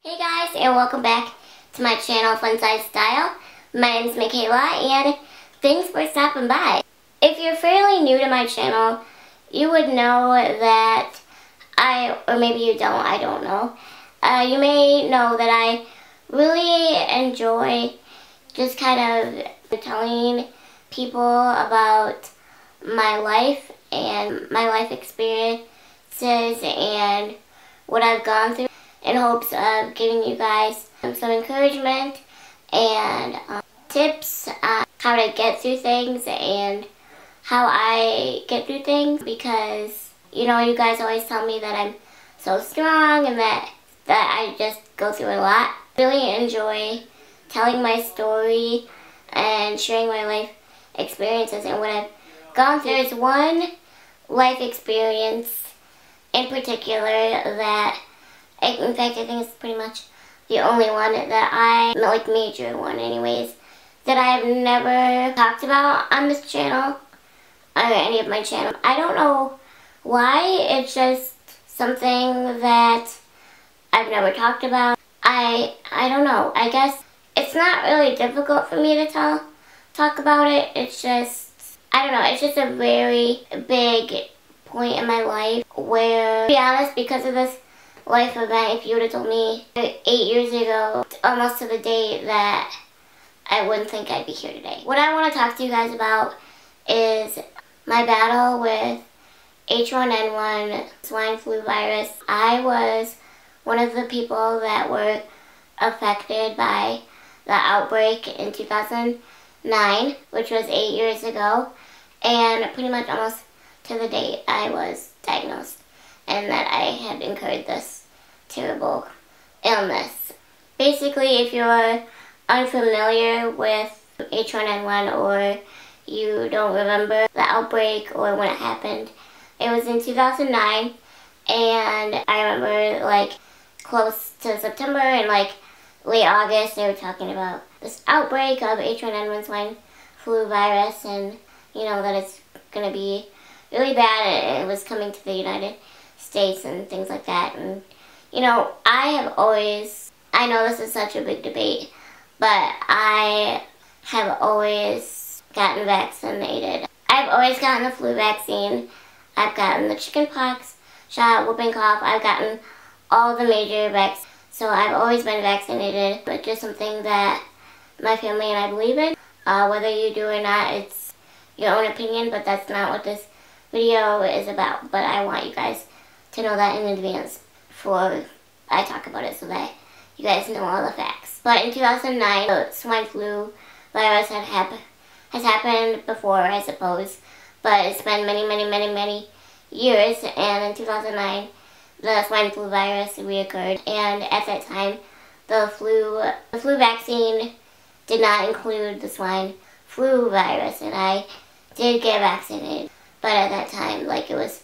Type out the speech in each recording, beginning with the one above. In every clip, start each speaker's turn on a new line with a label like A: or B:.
A: Hey guys, and welcome back to my channel, FunsizedStyle. My name is Michaela, and thanks for stopping by. If you're fairly new to my channel, you would know that or maybe you don't, I don't know. You may know that I really enjoy just kind of telling people about my life and my life experiences and what I've gone through, in hopes of giving you guys some encouragement and tips on how to get through things and how I get through things, because you know, you guys always tell me that I'm so strong and that I just go through a lot. I really enjoy telling my story and sharing my life experiences and what I've gone through. There's one life experience in particular that, in fact, I think it's pretty much the only one that major one anyways, that I have never talked about on this channel or any of my channels. I don't know why, it's just something that I've never talked about. I don't know, I guess it's not really difficult for me to talk about it. It's just, I don't know, it's just a very big point in my life where, to be honest, because of this life event, if you would have told me 8 years ago, almost to the day, that I wouldn't think I'd be here today. What I want to talk to you guys about is my battle with H1N1 swine flu virus. I was one of the people that were affected by the outbreak in 2009, which was 8 years ago, and pretty much almost to the date I was diagnosed and that I had incurred this terrible illness. Basically, if you're unfamiliar with H1N1 or you don't remember the outbreak or when it happened, it was in 2009, and I remember like close to September and like late August they were talking about this outbreak of H1N1 swine flu virus, and you know that it's going to be really bad, and it was coming to the United States and things like that. And you know, I know this is such a big debate, but I have always gotten vaccinated. I've always gotten the flu vaccine. I've gotten the chickenpox shot, whooping cough. I've gotten all the major vaccines. So I've always been vaccinated. It's just something that my family and I believe in. Whether you do or not, it's your own opinion, but that's not what this video is about. But I want you guys to know that in advance before I talk about it, so that you guys know all the facts. But in 2009, the swine flu virus has happened before, I suppose, but it's been many years, and in 2009 the swine flu virus reoccurred, and at that time the flu vaccine did not include the swine flu virus, and I did get vaccinated, but at that time, like, it was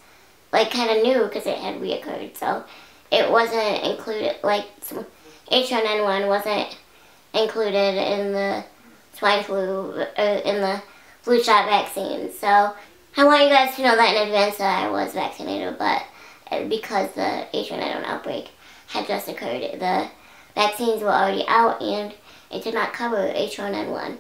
A: like kind of new because it had reoccurred, so it wasn't included, like H1N1 wasn't included in the swine flu, in the flu shot vaccine. So I want you guys to know that in advance that I was vaccinated, but because the H1N1 outbreak had just occurred, the vaccines were already out and it did not cover H1N1.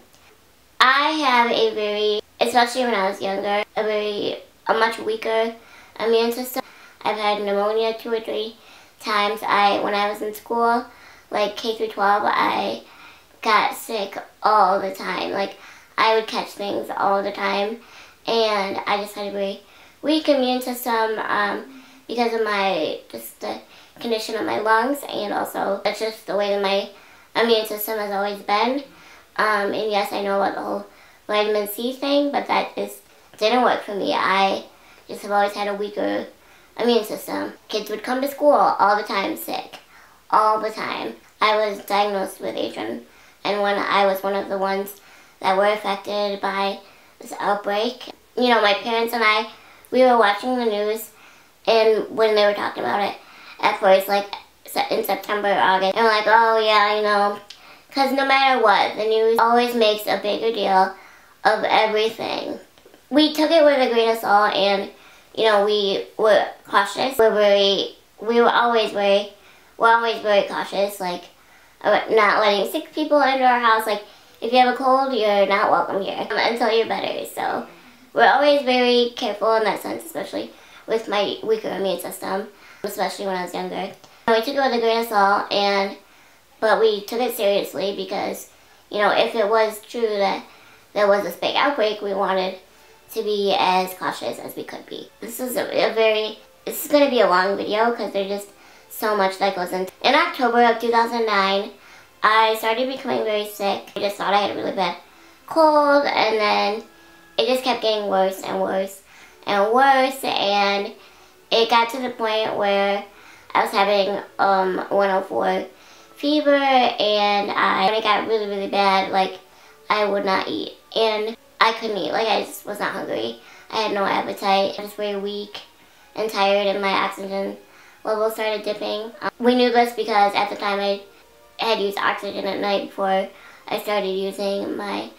A: I have especially when I was younger, a much weaker immune system. I've had pneumonia 2 or 3 times. When I was in school, like K through 12, I got sick all the time. Like, I would catch things all the time, and I just had a very weak immune system because of the condition of my lungs, and also that's just the way that my immune system has always been. And yes, I know about the whole vitamin C thing, but that just didn't work for me. I just have always had a weaker immune system. Kids would come to school all the time sick, all the time. I was diagnosed with H1N1. I was one of the ones that were affected by this outbreak. You know, my parents and I, we were watching the news, and when they were talking about it at first, like in September, August, and we're like, oh yeah, you know, because no matter what, the news always makes a bigger deal of everything. We took it with a grain of salt, and you know, we were cautious. We were always very we're always very cautious, like not letting sick people into our house. Like if you have a cold, you're not welcome here until you're better. So we're always very careful in that sense, especially with my weaker immune system, especially when I was younger. We took it with a grain of salt, but we took it seriously because, you know, if it was true that there was this big outbreak, we wanted to be as cautious as we could be. This is this is going to be a long video because there's just so much that goes into it. In October of 2009, I started becoming very sick. I just thought I had a really bad cold, and then it just kept getting worse and worse and worse, and it got to the point where I was having 104 fever, and when it got really, really bad, like, I would not eat, and I couldn't eat. Like, I just was not hungry. I had no appetite. I was very weak and tired, and my oxygen level started dipping. We knew this because at the time I had used oxygen at night before I started using my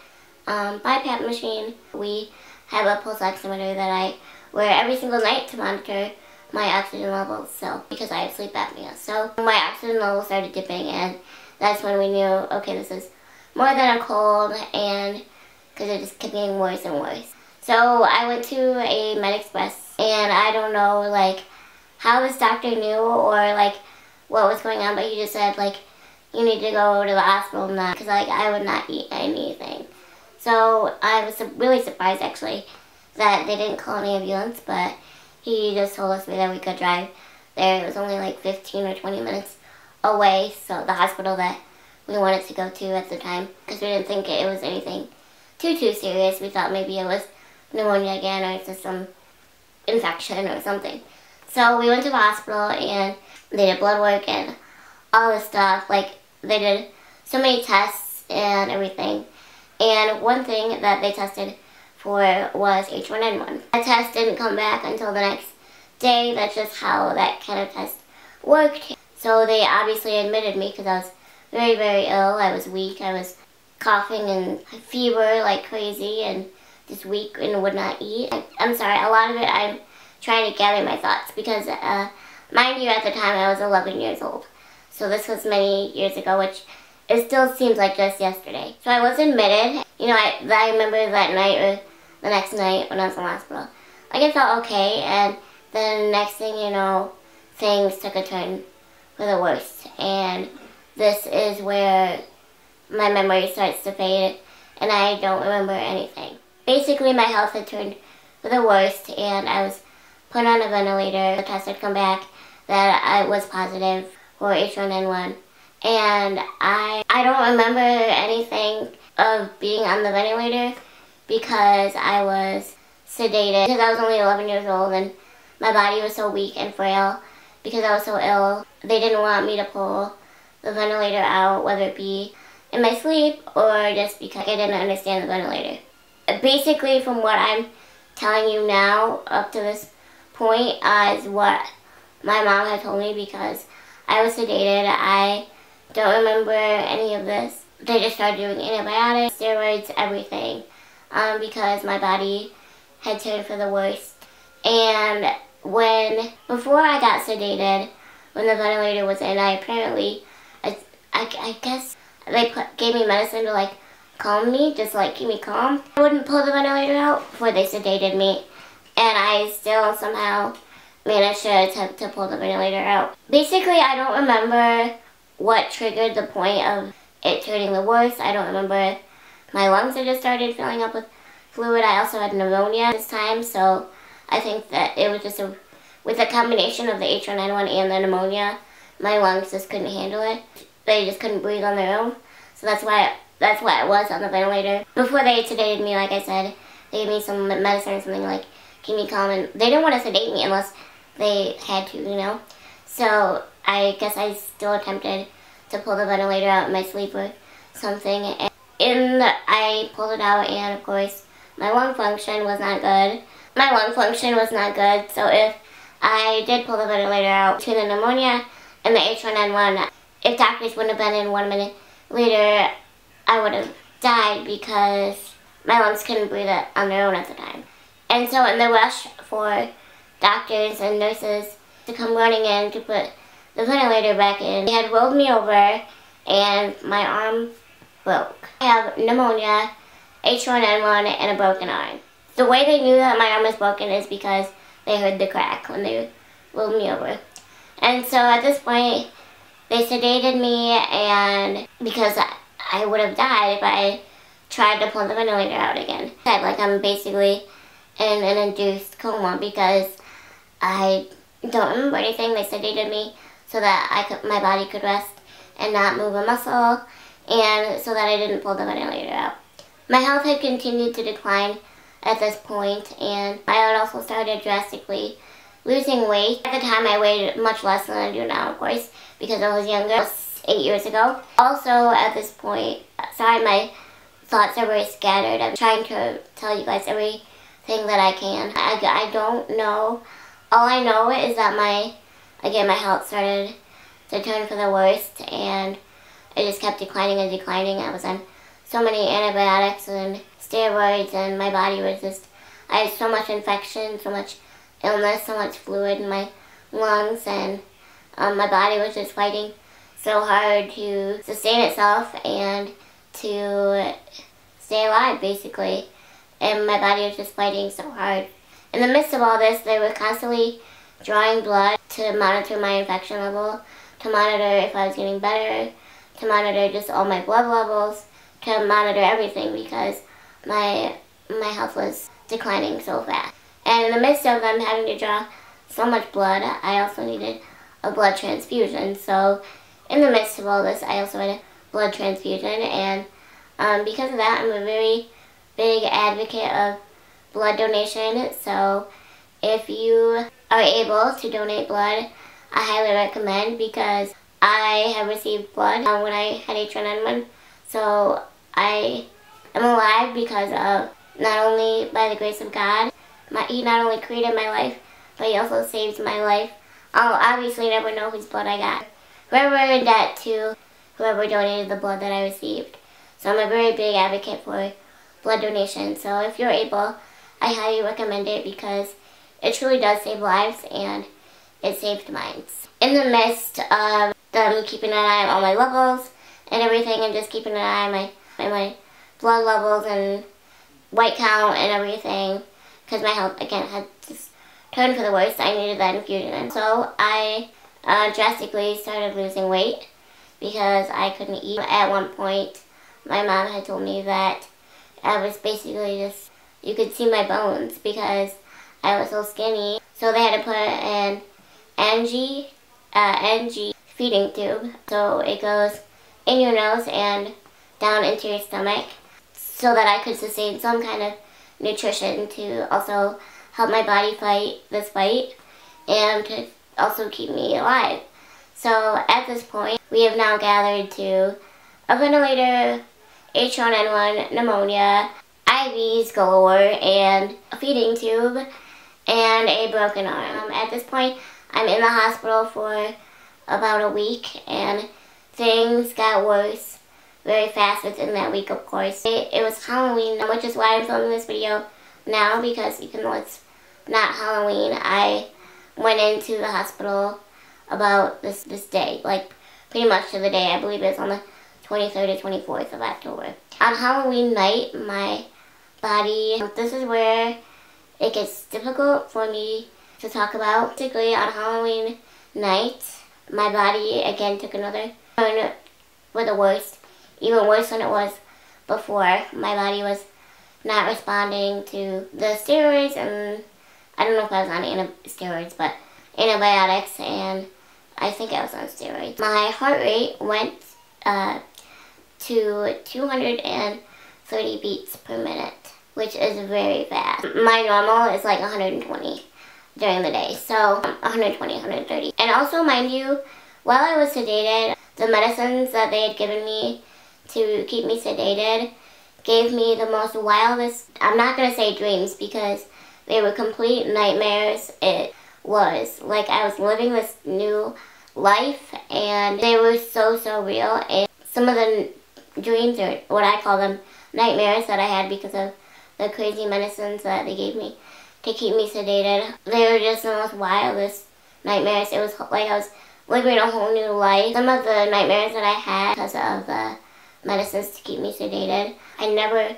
A: BiPAP machine. We have a pulse oximeter that I wear every single night to monitor my oxygen levels, so because I have sleep apnea. So my oxygen level started dipping, and that's when we knew, okay, this is more than a cold, and because it just kept getting worse and worse. So I went to a MedExpress, and I don't know, like, how this doctor knew or, like, what was going on, but he just said, like, you need to go to the hospital now, because, like, I would not eat anything. So I was really surprised, actually, that they didn't call an ambulance, but he just told us that we could drive there. It was only like 15 or 20 minutes away, so the hospital that we wanted to go to at the time, because we didn't think it was anything too serious. We thought maybe it was pneumonia again, or just some infection or something. So we went to the hospital, and they did blood work and all this stuff. Like, they did so many tests and everything. And one thing that they tested for was H1N1. That test didn't come back until the next day. That's just how that kind of test worked. So they obviously admitted me because I was very, very ill. I was weak. I was coughing and fever like crazy and just weak and would not eat. I'm sorry, a lot of it I'm trying to gather my thoughts because, mind you, at the time I was 11 years old. So this was many years ago, which it still seems like just yesterday. So I was admitted. You know, I remember that night or the next night when I was in the hospital. Like, I felt okay, and then next thing you know, things took a turn for the worst. And this is where my memory starts to fade, and I don't remember anything. Basically, my health had turned for the worst, and I was put on a ventilator. The test had come back that I was positive for H1N1. And I don't remember anything of being on the ventilator because I was sedated. Because I was only 11 years old and my body was so weak and frail because I was so ill. They didn't want me to pull the ventilator out, whether it be in my sleep or just because I didn't understand the ventilator. Basically, from what I'm telling you now up to this point is what my mom had told me because I was sedated. I don't remember any of this. They just started doing antibiotics, steroids, everything, because my body had turned for the worst. And before I got sedated, when the ventilator was in, I guess they gave me medicine to, like, calm me, just, like, keep me calm. I wouldn't pull the ventilator out before they sedated me, and I still somehow managed to attempt to pull the ventilator out. Basically, I don't remember what triggered the point of it turning the worst. I don't remember. My lungs had just started filling up with fluid. I also had pneumonia this time, so I think that it was just with a combination of the H1N1 and the pneumonia, my lungs just couldn't handle it. They just couldn't breathe on their own, so that's why I was on the ventilator. Before they sedated me, like I said, they gave me some medicine or something, like, keep me calm, and they didn't want to sedate me unless they had to, you know? So I guess I still attempted to pull the ventilator out in my sleep or something. And I pulled it out, and of course, my lung function was not good. My lung function was not good, so if I did pull the ventilator out between the pneumonia and the H1N1, if doctors wouldn't have been in 1 minute later, I would have died because my lungs couldn't breathe on their own at the time. And so in the rush for doctors and nurses to come running in to put the ventilator back in. They had rolled me over and my arm broke. I have pneumonia, H1N1, and a broken arm. The way they knew that my arm was broken is because they heard the crack when they rolled me over. And so at this point, they sedated me, and because I would have died if I tried to pull the ventilator out again. Like, I'm basically in an induced coma because I don't remember anything. They sedated me so that my body could rest and not move a muscle, and so that I didn't pull the ventilator out. My health had continued to decline at this point, and I had also started drastically losing weight. At the time, I weighed much less than I do now, of course, because I was younger. It was 8 years ago. Also, at this point, sorry, my thoughts are very scattered. I'm trying to tell you guys everything that I can. I don't know. All I know is that my health started to turn for the worst, and it just kept declining and declining. I was on so many antibiotics and steroids, and my body was just, I had so much infection, so much illness, so much fluid in my lungs, and my body was just fighting so hard to sustain itself and to stay alive, basically. And my body was just fighting so hard. In the midst of all this, they were constantly drawing blood to monitor my infection level, to monitor if I was getting better, to monitor just all my blood levels, to monitor everything because my health was declining so fast. And in the midst of them having to draw so much blood, I also needed a blood transfusion. So in the midst of all this, I also had a blood transfusion, and because of that, I'm a very big advocate of blood donation. So if you are able to donate blood, I highly recommend, because I have received blood when I had H1N1. So I am alive because of, not only by the grace of God, He not only created my life, but He also saved my life. I'll obviously never know whose blood I got. Forever in debt to whoever donated the blood that I received. So I'm a very big advocate for blood donation. So if you're able, I highly recommend it because it truly does save lives, and it saved mine. In the midst of them keeping an eye on all my levels and everything, and just keeping an eye on my blood levels and white count and everything, because my health, again, had just turned for the worst, I needed that infusion. So I drastically started losing weight because I couldn't eat. At one point, my mom had told me that I was basically just, you could see my bones because I was so skinny. So they had to put an NG feeding tube. So it goes in your nose and down into your stomach so that I could sustain some kind of nutrition to also help my body fight this fight and to also keep me alive. So at this point, we have now gathered to a ventilator, H1N1, pneumonia, IVs galore, and a feeding tube, and a broken arm. At this point, I'm in the hospital for about a week, and things got worse very fast within that week, of course. It was Halloween, which is why I'm filming this video now, because even though it's not Halloween, I went into the hospital about this day, like pretty much to the day. I believe it's on the 23rd or 24th of October. On Halloween night, my body, this is where it gets difficult for me to talk about. Basically, on Halloween night, my body again took another turn for the worst, even worse than it was before. My body was not responding to the steroids, and I don't know if I was on steroids, but antibiotics, and I think I was on steroids. My heart rate went to 230 beats per minute, which is very fast. My normal is like 120 during the day, so 120, 130. And also, mind you, while I was sedated, the medicines that they had given me to keep me sedated gave me the most wildest, I'm not going to say dreams because they were complete nightmares. It was like I was living this new life, and they were so real. And some of the dreams, or what I call them, nightmares that I had because of the crazy medicines that they gave me to keep me sedated, they were just the most wildest nightmares. It was like I was living a whole new life. Some of the nightmares that I had because of the medicines to keep me sedated, I never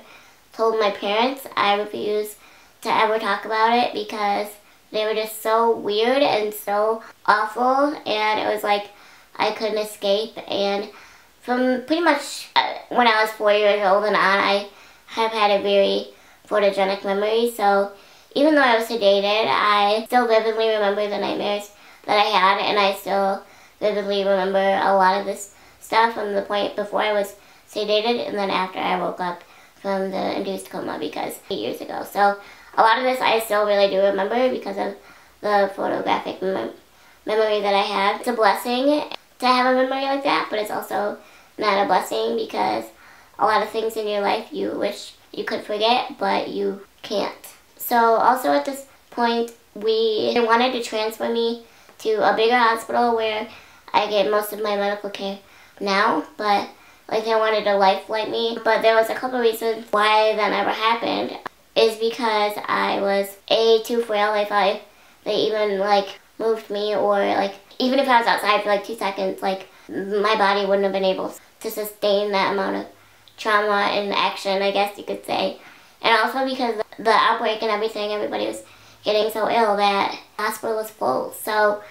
A: told my parents. I refused to ever talk about it because they were just so weird and so awful, and it was like I couldn't escape. And from pretty much when I was 4 years old and on, I have had a very photogenic memory. So even though I was sedated, I still vividly remember the nightmares that I had, and I still vividly remember a lot of this stuff from the point before I was sedated and then after I woke up from the induced coma, because 8 years ago. So a lot of this I still really do remember because of the photographic memory that I have. It's a blessing to have a memory like that, but it's also not a blessing because a lot of things in your life you wish you could forget, but you can't. So also at this point, they wanted to transfer me to a bigger hospital where I get most of my medical care now, but like they wanted to life-flight me. But there was a couple reasons why that never happened. Is because I was too frail. I thought if they even like moved me, or like even if I was outside for like 2 seconds, like my body wouldn't have been able to sustain that amount of trauma and action, I guess you could say. And also because the outbreak and everything, everybody was getting so ill that the hospital was full. So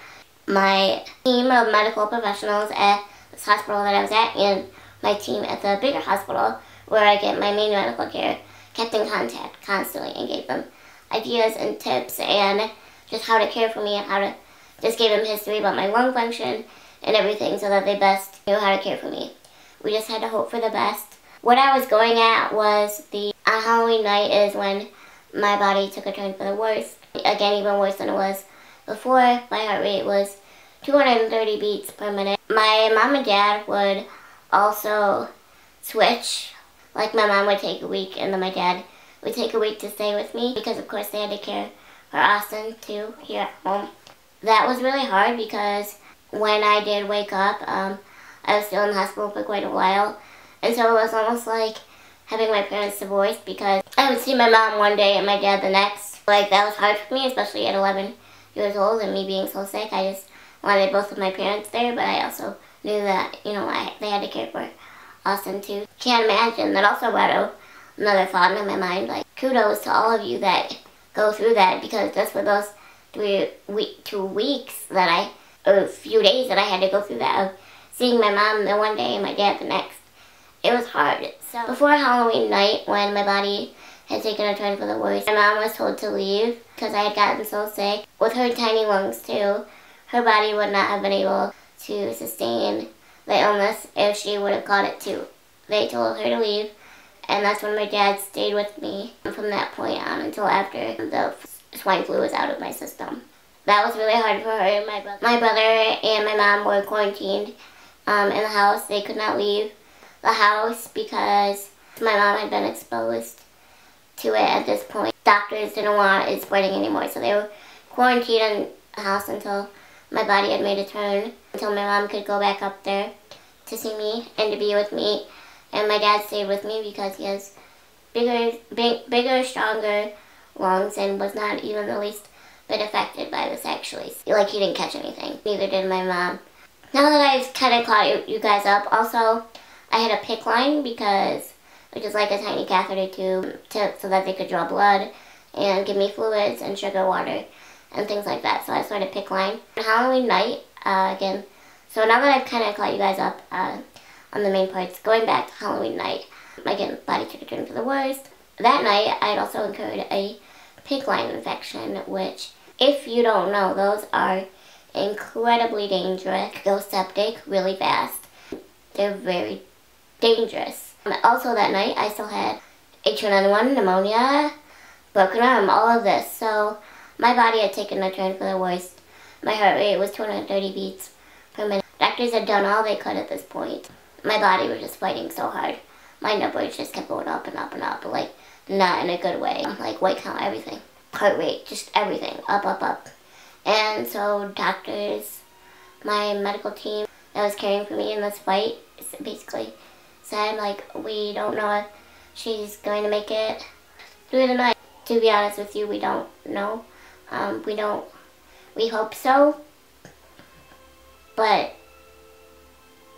A: my team of medical professionals at this hospital that I was at and my team at the bigger hospital where I get my main medical care kept in contact constantly and gave them ideas and tips and just how to care for me, and how to just gave them history about my lung function and everything so that they best knew how to care for me. We just had to hope for the best. What I was going at was on Halloween night is when my body took a turn for the worse. Again, even worse than it was before. My heart rate was 230 beats per minute. My mom and dad would also switch. Like my mom would take a week and then my dad would take a week to stay with me because of course they had to care for Austin too here at home. That was really hard because when I did wake up, I was still in the hospital for quite a while. And so it was almost like having my parents divorced because I would see my mom one day and my dad the next. Like that was hard for me, especially at 11 years old and me being so sick. I just wanted both of my parents there, but I also knew that, you know, they had to care for Austin too. Can't imagine. That also brought another thought in my mind, like kudos to all of you that go through that, because just for those 2 weeks that or a few days that I had to go through that of seeing my mom the one day and my dad the next, it was hard. So before Halloween night, when my body had taken a turn for the worse, my mom was told to leave because I had gotten so sick. With her tiny lungs too, her body would not have been able to sustain the illness if she would have caught it too. They told her to leave, and that's when my dad stayed with me from that point on until after the swine flu was out of my system. That was really hard for her. My brother and my mom were quarantined in the house. They could not leave the house because my mom had been exposed to it at this point. Doctors didn't want it spreading anymore, so they were quarantined in the house until my body had made a turn, until my mom could go back up there to see me and to be with me. And my dad stayed with me because he has bigger, stronger lungs and was not even the least bit affected by this actually. Like he didn't catch anything. Neither did my mom. Now that I've kind of caught you guys up, also I had a PICC line which is like a tiny catheter tube so that they could draw blood and give me fluids and sugar water and things like that. So I started PICC line. On Halloween night, again, so now that I've kind of caught you guys up on the main parts, going back to Halloween night, again, body took a turn for the worst. That night, I had also incurred a PICC line infection, which, if you don't know, those are incredibly dangerous. Go septic really fast. They're very dangerous. Also that night, I still had H1N1, pneumonia, broken arm, all of this. So my body had taken a turn for the worst. My heart rate was 230 beats per minute. Doctors had done all they could at this point. My body was just fighting so hard. My numbers just kept going up and up and up, like not in a good way. Like white count, everything. Heart rate, just everything, up, up, up. And so doctors, my medical team that was caring for me in this fight, basically said, like, we don't know if she's going to make it through the night. To be honest with you, we don't know. We hope so. but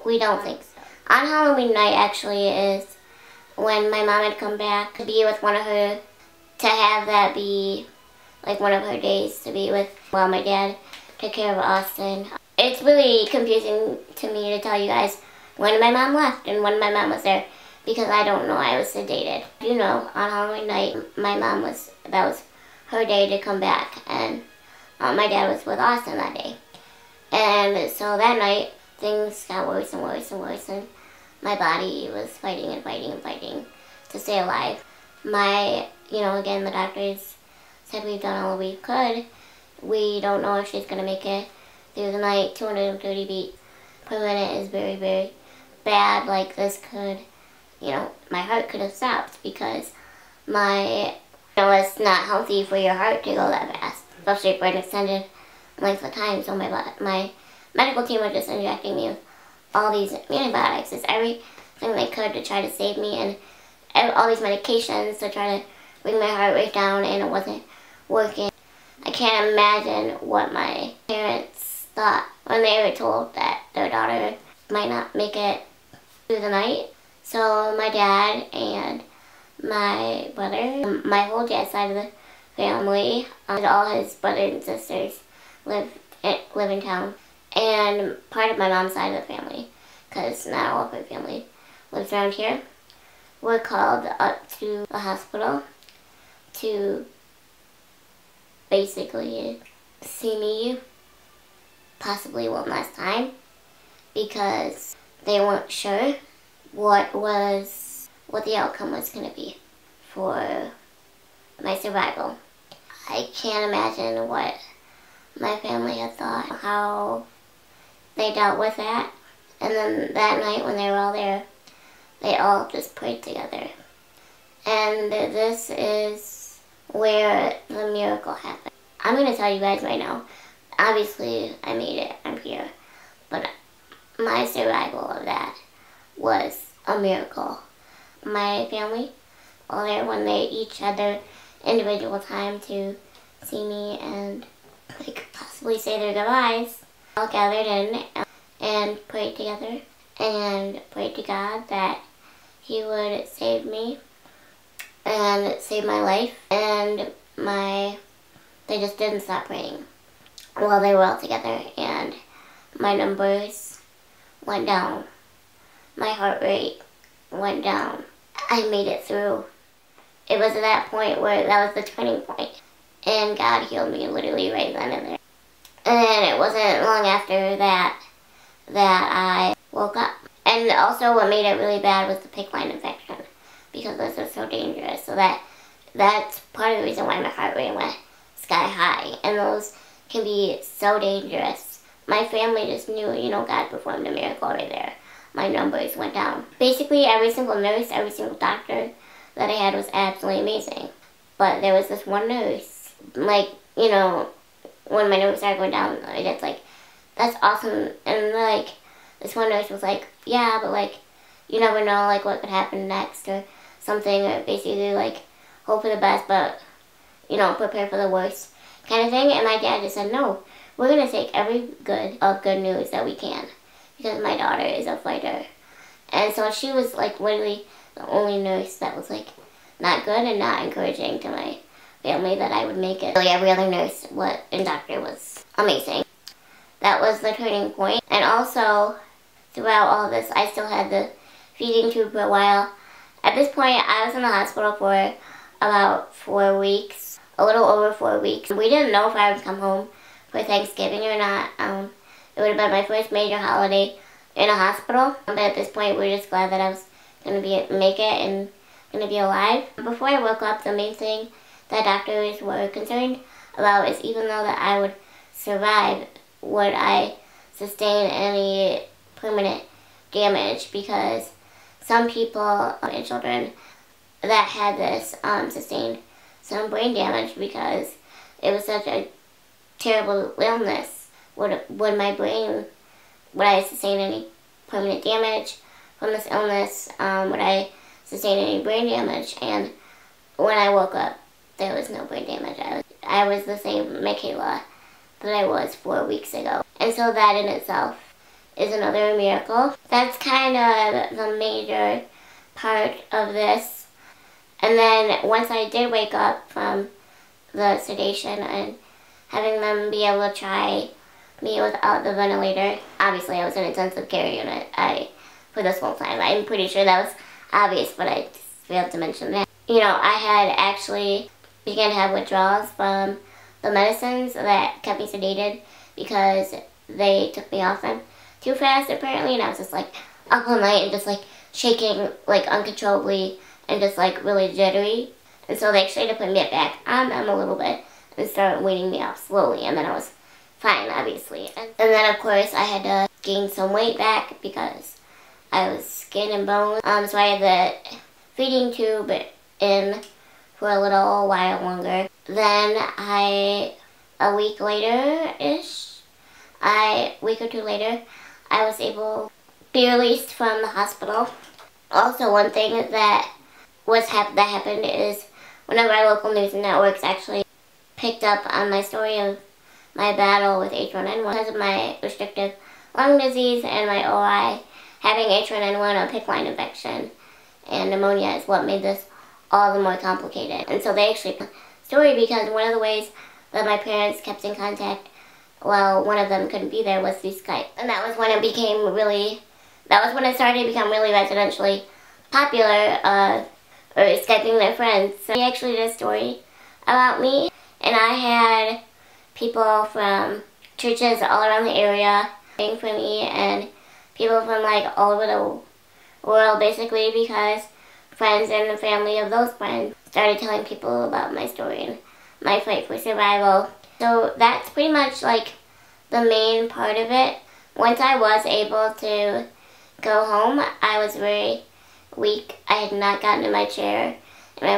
A: we don't think so. On Halloween night actually is when my mom had come back to be with one of her, to have that be like one of her days to be with while my dad took care of Austin. It's really confusing to me to tell you guys when my mom left and when my mom was there, because I don't know. I was sedated. You know, on Halloween night, my mom that was her day to come back, and my dad was with Austin that day. And so that night, things got worse and worse and worse, and my body was fighting and fighting and fighting to stay alive. Again, the doctors said we've done all we could. We don't know if she's going to make it through the night. 230 beats per minute is very, very bad. Like, this could, my heart could have stopped, because it's not healthy for your heart to go that fast, especially for an extended length of time. So my medical team was just injecting me with all these antibiotics. It's everything they could to try to save me, and all these medications to try to bring my heart rate down, and it wasn't working. I can't imagine what my parents thought when they were told that their daughter might not make it through the night. So my dad and my brother, my whole dad's side of the family, all his brothers and sisters live in town, and part of my mom's side of the family, because not all of her family lives around here, were called up to the hospital to basically see me possibly one last time, because they weren't sure what the outcome was going to be for my survival. I can't imagine what my family had thought, how they dealt with that. And then that night when they were all there, they all just prayed together. And this is where the miracle happened. I'm going to tell you guys right now, obviously I made it, I'm here, but my survival of that was a miracle. My family, all there, when they each had their individual time to see me and possibly say their goodbyes, all gathered in and prayed together and prayed to God that He would save me and save my life. And they just didn't stop praying while they were all together, and my numbers went down. My heart rate went down. I made it through. It was at that point where that was the turning point, and God healed me literally right then and there. And then it wasn't long after that I woke up. And also what made it really bad was the PICC line infection, because those are so dangerous. So that's part of the reason why my heart rate went sky high, and those can be so dangerous. My family just knew, God performed a miracle right there. My numbers went down. Basically, every single nurse, every single doctor that I had was absolutely amazing. But there was this one nurse, when my numbers started going down, it's that's awesome. And this one nurse was like, yeah, but you never know what could happen next or something, or basically hope for the best, but prepare for the worst kind of thing. And my dad just said, no, we're going to take every good news that we can, because my daughter is a fighter. And so she was literally the only nurse that was not good and not encouraging to my family that I would make it. Really, every other nurse and doctor was amazing. That was the turning point. And also, throughout all this, I still had the feeding tube for a while. At this point, I was in the hospital for about 4 weeks, a little over 4 weeks. We didn't know if I would come home for Thanksgiving or not. It would have been my first major holiday in a hospital. But at this point, we were just glad that I was going to make it and going to be alive. Before I woke up, the main thing that doctors were concerned about is, even though that I would survive, would I sustain any permanent damage, because some people and children that had this sustained some brain damage because it was such a terrible illness. Would I sustain any permanent damage from this illness? Would I sustain any brain damage? And when I woke up, there was no brain damage. I was the same Michaela that I was 4 weeks ago. And so that in itself is another miracle. That's kind of the major part of this. And then once I did wake up from the sedation and having them be able to try me without the ventilator, obviously I was in intensive care unit for this whole time. I'm pretty sure that was obvious, but I just failed to mention that. You know, I had actually began to have withdrawals from the medicines that kept me sedated because they took me off them too fast apparently, and I was just like up all night and just like shaking like uncontrollably and just like really jittery. And so they actually had to put me back on them a little bit and start weaning me off slowly, and then I was fine, obviously. And then of course I had to gain some weight back because I was skin and bone. So I had the feeding tube in for a little while longer. Then a week or two later, I was able to be released from the hospital. Also, one thing that happened is one of our local news networks actually picked up on my story of my battle with H1N1 because of my restrictive lung disease and my OI. Having H1N1, a PICC line infection, and pneumonia is what made this all the more complicated. And so they actually picked the story because one of the ways that my parents kept in contact while one of them couldn't be there was through Skype. And that was when it started to become really residentially popular, or Skyping their friends. So they actually did a story about me, and I had people from churches all around the area praying for me, and people from like all over the world, basically, because friends and family of those friends started telling people about my story and my fight for survival. So that's pretty much like the main part of it. Once I was able to go home, I was very weak. I had not gotten in my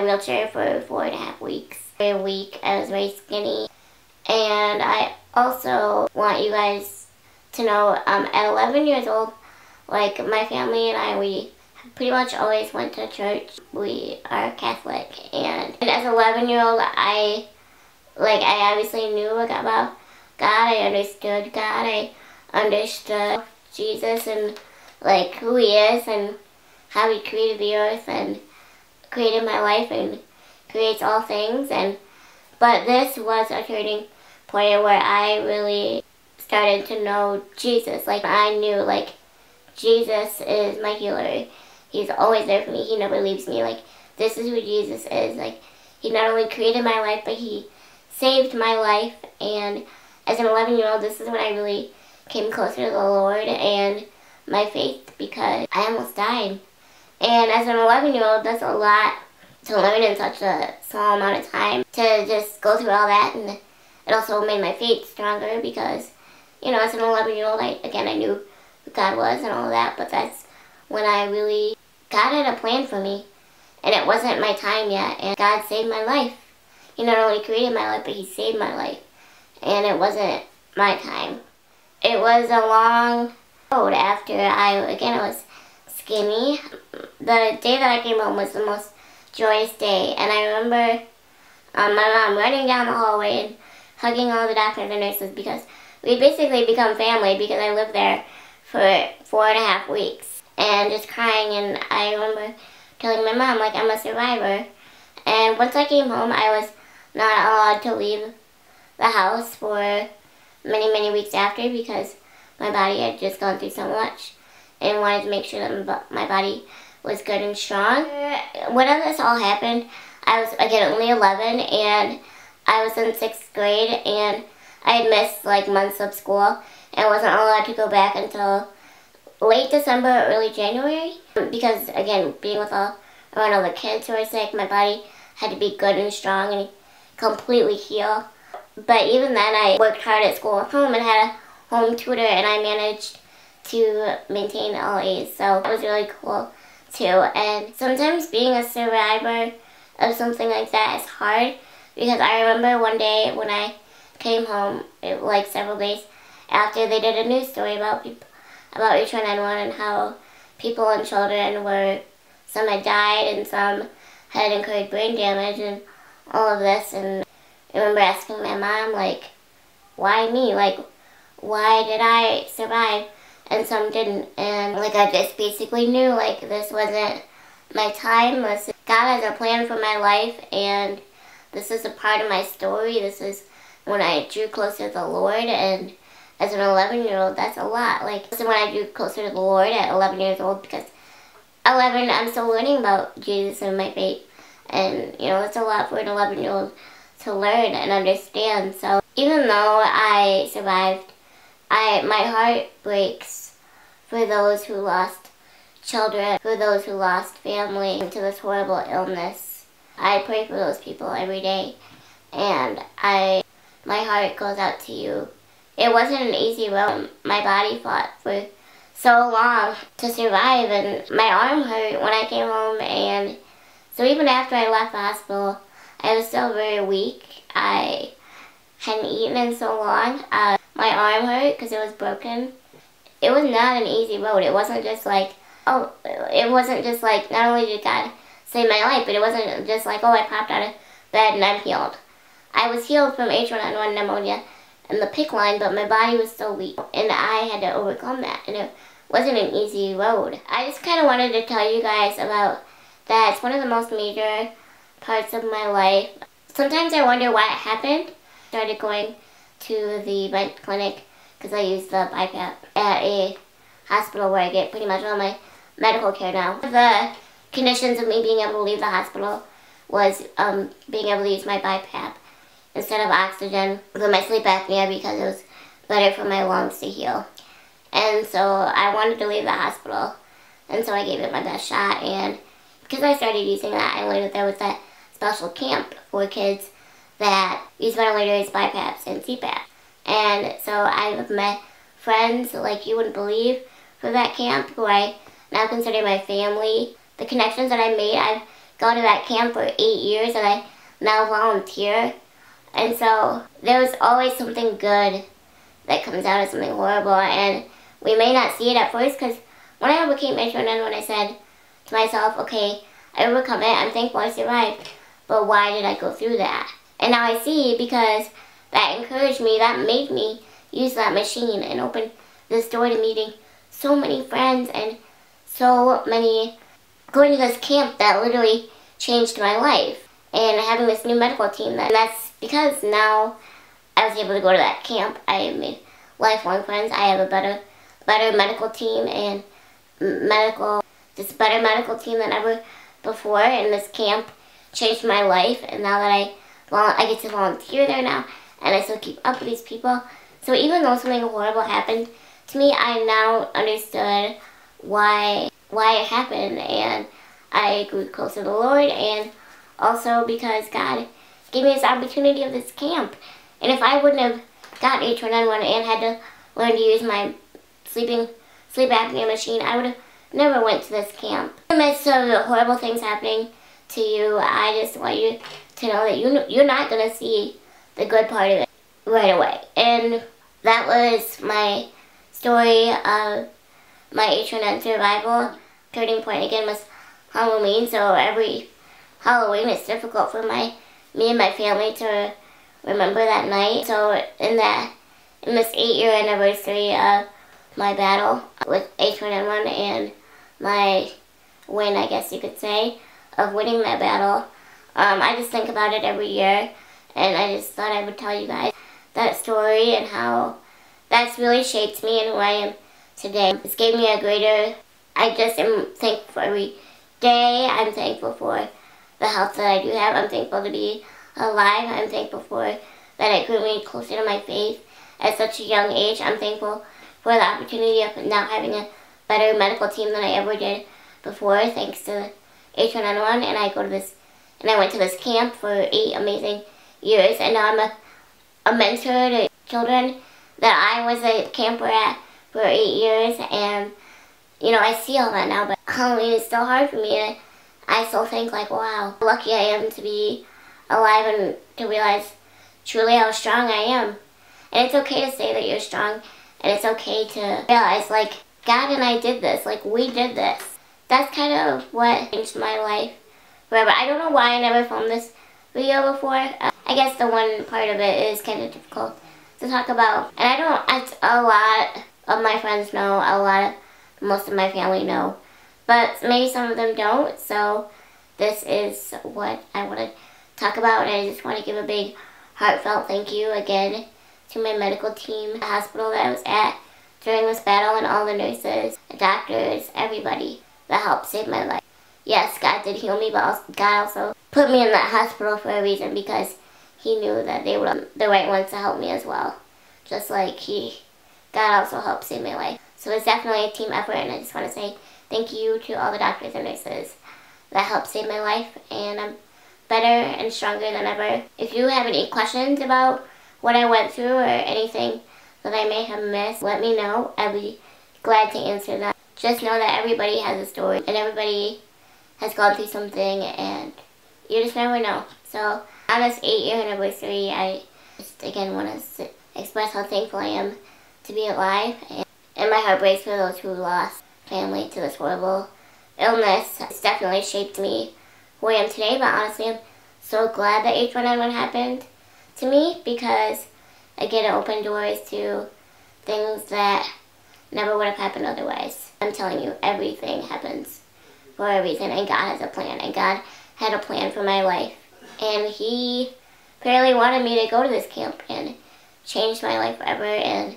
A: wheelchair for 4.5 weeks. Very weak. I was very skinny. And I also want you guys to know, at 11 years old, like my family and I, we pretty much always went to church. We are Catholic, and as an 11-year-old, I obviously knew about God. I understood God. I understood Jesus and like who He is and how He created the earth and created my life and creates all things. But this was a turning point where I really started to know Jesus. Like I knew like Jesus is my healer. He's always there for me. He never leaves me. Like this is who Jesus is. Like He not only created my life, but He saved my life. And as an 11-year-old, this is when I really came closer to the Lord and my faith, because I almost died. And as an 11-year-old, that's a lot to learn in such a small amount of time, to just go through all that. And it also made my faith stronger because, you know, as an 11-year-old, I knew who God was and all of that, but that's when I really, God had a plan for me, and it wasn't my time yet, and God saved my life. He not only created my life, but He saved my life, and it wasn't my time. It was a long road after I was skinny. The day that I came home was the most joyous day, and I remember my mom running down the hallway and hugging all the doctors and nurses because we basically become family, because I lived there for 4.5 weeks and just crying. And I remember telling my mom, like, I'm a survivor. And once I came home, I was not allowed to leave the house for many, many weeks after, because my body had just gone through so much and wanted to make sure that my body was good and strong. When this all happened, I was, again, only 11, and I was in 6th grade, and I had missed like months of school and wasn't allowed to go back until late December, early January, because, again, being around all the kids who were sick, my body had to be good and strong and completely heal. But even then, I worked hard at school at home and had a home tutor, and I managed to maintain all A's, so it was really cool too. And sometimes being a survivor of something like that is hard, because I remember one day when I came home, like several days after, they did a news story about H1N1 and how people and children some had died and some had incurred brain damage and all of this. And I remember asking my mom, like, why me? Like, why did I survive and some didn't. And like I just basically knew like this wasn't my time. God has a plan for my life, and this is a part of my story. This is when I drew closer to the Lord, and as an 11-year-old, that's a lot. Like, so when I drew closer to the Lord at 11 years old, because 11, I'm still learning about Jesus and my faith, and you know, it's a lot for an 11-year-old to learn and understand. So even though I survived, my heart breaks for those who lost children, for those who lost family to this horrible illness. I pray for those people every day, and my heart goes out to you. It wasn't an easy road. My body fought for so long to survive, and my arm hurt when I came home, and so even after I left the hospital, I was still very weak. I hadn't eaten in so long. My arm hurt because it was broken. It was not an easy road. It wasn't just like, not only did God save my life, but it wasn't just like, oh, I popped out of bed and I'm healed. I was healed from H1N1 pneumonia and the PICC line, but my body was still weak, and I had to overcome that, and it wasn't an easy road. I just kind of wanted to tell you guys about that. It's one of the most major parts of my life. Sometimes I wonder why it happened. I started going to the vent clinic because I use the BiPAP at a hospital where I get pretty much all my medical care now. The conditions of me being able to leave the hospital was being able to use my BiPAP instead of oxygen for my sleep apnea, because it was better for my lungs to heal. And so I wanted to leave the hospital, and so I gave it my best shot. And because I started using that, I learned that there was that special camp for kids that use ventilators, BiPAPs, and CPAP. And so I've met friends like you wouldn't believe for that camp, who I now consider my family. The connections that I made, I've gone to that camp for 8 years, and I now volunteer. And so there's always something good that comes out of something horrible, and we may not see it at first, because when I overcame H1N1, I said to myself, okay, I overcome it, I'm thankful I survived, but why did I go through that? And now I see, because that encouraged me, that made me use that machine and open this door to meeting so many friends, and so many, going to this camp that literally changed my life, and having this new medical team. And that's because now I was able to go to that camp. I made lifelong friends. I have a better medical team, and better medical team than ever before. And this camp changed my life, and now that I get to volunteer there now, and I still keep up with these people. So even though something horrible happened to me, I now understood why it happened, and I grew closer to the Lord, and also because God gave me this opportunity of this camp. And if I wouldn't have gotten H1N1 and had to learn to use my sleep apnea machine, I would have never went to this camp. In the midst of the horrible things happening to you, I just want you to know that you're not going to see the good part of it right away. And that was my story of my H1N1 survival. Turning point again was Halloween, so every Halloween it's difficult for me and my family to remember that night. So in this 8-year anniversary of my battle with H1N1 and my win, I guess you could say, of winning that battle, I just think about it every year, and I just thought I would tell you guys that story and how that's really shaped me and who I am today. It's gave me a greater, I just am thankful for every day. I'm thankful for the health that I do have. I'm thankful to be alive. I'm thankful for that it grew me closer to my faith at such a young age. I'm thankful for the opportunity of now having a better medical team than I ever did before, thanks to H1N1. And I went to this camp for 8 amazing years, and now I'm a mentor to children that I was a camper at for 8 years, and you know, I see all that now, but Halloween is still hard for me, and I still think like, wow, how lucky I am to be alive and to realize truly how strong I am. And it's okay to say that you're strong, and it's okay to realize like, God and I did this, like we did this. That's kind of what changed my life forever. I don't know why I never filmed this video before. I guess the one part of it is kind of difficult to talk about, and it's a lot of my friends know, most of my family know, but maybe some of them don't, so this is what I want to talk about, and I just want to give a big heartfelt thank you again to my medical team, the hospital that I was at during this battle, and all the nurses, the doctors, everybody that helped save my life. Yes, God did heal me, but God also put me in that hospital for a reason, because He knew that they were the right ones to help me as well. Just like God also helped save my life. So it's definitely a team effort, and I just want to say thank you to all the doctors and nurses that helped save my life, and I'm better and stronger than ever. If you have any questions about what I went through or anything that I may have missed, let me know. I'd be glad to answer them. Just know that everybody has a story, and everybody has gone through something, and you just never know. So on this 8-year anniversary, I just again want to express how thankful I am to be alive, and my heart breaks for those who lost family to this horrible illness. It's definitely shaped me who I am today, but honestly I'm so glad that H1N1 happened to me, because again, it opened doors to things that never would have happened otherwise. I'm telling you, everything happens for a reason, and God has a plan, and God had a plan for my life, and He apparently wanted me to go to this camp and change my life forever, and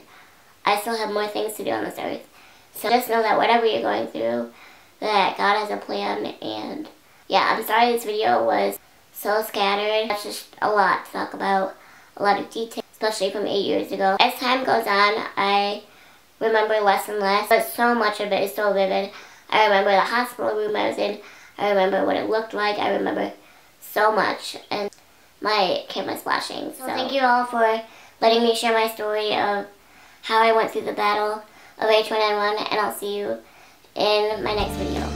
A: I still have more things to do on this earth. So just know that whatever you're going through, that God has a plan. And yeah, I'm sorry this video was so scattered. That's just a lot to talk about, a lot of details, especially from 8 years ago. As time goes on, I remember less and less, but so much of it is so vivid. I remember the hospital room I was in. I remember what it looked like. I remember so much, and my camera's flashing. So thank you all for letting me share my story of how I went through the battle of H1N1, and I'll see you in my next video.